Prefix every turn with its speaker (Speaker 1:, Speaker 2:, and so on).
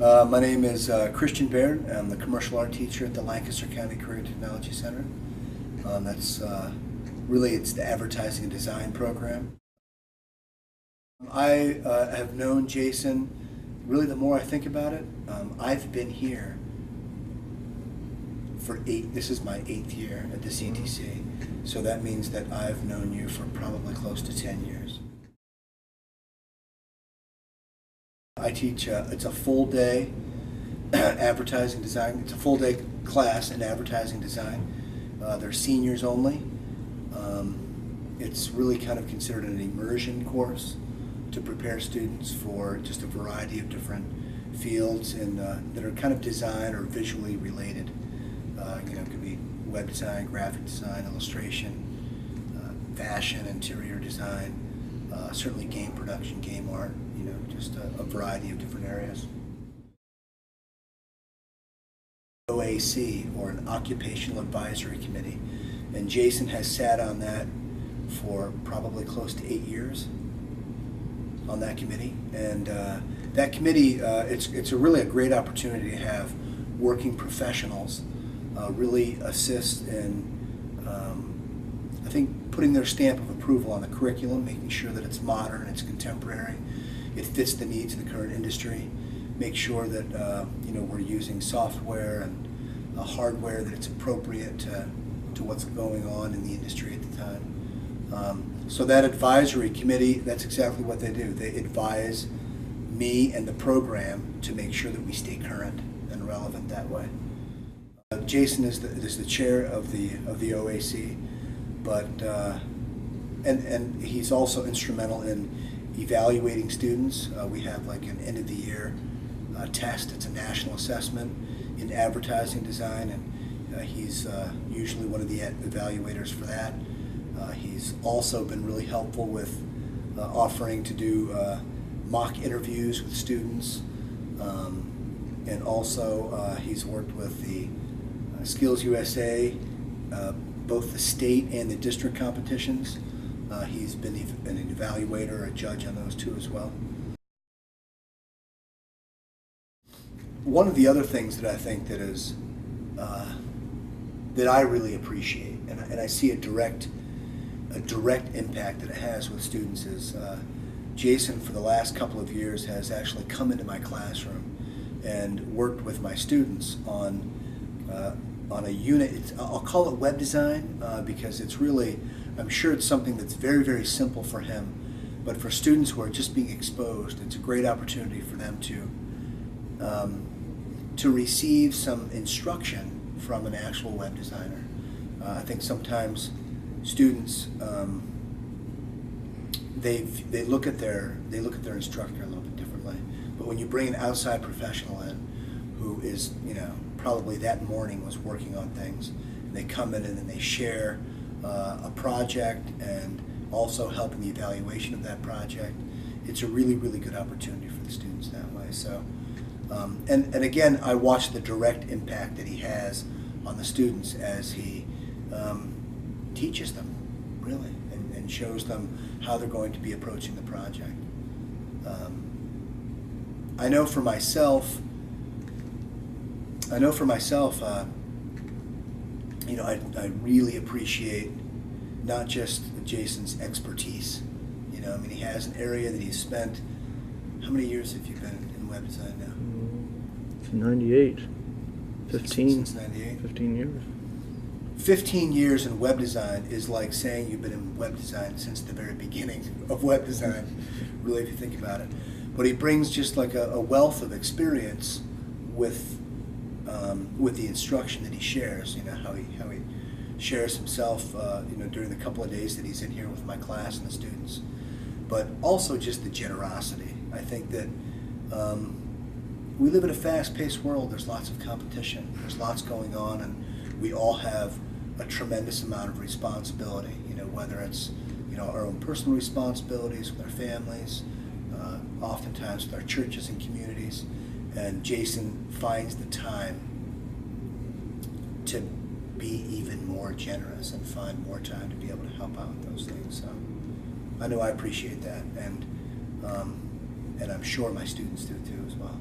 Speaker 1: My name is Christian Baird. I'm the commercial art teacher at the Lancaster County Career Technology Center. It's the advertising and design program. I have known Jason, really the more I think about it, I've been here for this is my 8th year at the CTC, so that means that I've known you for probably close to 10 years. I teach, it's a full day advertising design. It's a full day class in advertising design. They're seniors only. It's really kind of considered an immersion course to prepare students for just a variety of different fields that are kind of design or visually related. It could be web design, graphic design, illustration, fashion, interior design, certainly game production, game art, just a variety of different areas. OAC, or an Occupational Advisory Committee, and Jason has sat on that for probably close to 8 years on that committee. And that committee, it's really a great opportunity to have working professionals really assist in, I think, putting their stamp of approval on the curriculum, making sure that it's modern, it's contemporary, it fits the needs of the current industry, make sure that we're using software and hardware that it's appropriate to what's going on in the industry at the time. So that advisory committee, that's exactly what they do. They advise me and the program to make sure that we stay current and relevant that way. Jason is the chair of the OAC, but and he's also instrumental in evaluating students. We have like an end of the year test. It's a national assessment in advertising design, and he's usually one of the evaluators for that. He's also been really helpful with offering to do mock interviews with students, and also he's worked with the Skills USA, both the state and the district competitions. He's been an evaluator, a judge on those too as well. One of the other things that I think that is that I really appreciate, and I see a direct impact that it has with students, is Jason for the last couple of years has actually come into my classroom and worked with my students on a unit. I'll call it web design because it's really, I'm sure it's something that's very, very simple for him, but for students who are just being exposed, it's a great opportunity for them to receive some instruction from an actual web designer. I think sometimes students they look at their instructor a little bit differently, but when you bring an outside professional in who is probably that morning was working on things, and they come in and then they share a project and also help in the evaluation of that project, it's a really, really good opportunity for the students that way. So and again, I watch the direct impact that he has on the students as he teaches them, really, and shows them how they're going to be approaching the project. I know for myself, I really appreciate not just Jason's expertise. He has an area that he's spent. How many years have you been in web design now?
Speaker 2: 98. 15.
Speaker 1: Since 98?
Speaker 2: 15 years.
Speaker 1: 15 years in web design is like saying you've been in web design since the very beginning of web design, really, if you think about it. But he brings just like a wealth of experience with the instruction that he shares. How he shares himself, during the couple of days that he's in here with my class and the students. But also just the generosity. I think that we live in a fast-paced world. There's lots of competition. There's lots going on, and we all have a tremendous amount of responsibility. Whether it's our own personal responsibilities with our families, oftentimes with our churches and communities. And Jason finds the time to be even more generous and find more time to be able to help out with those things. So I know I appreciate that, and I'm sure my students do too as well.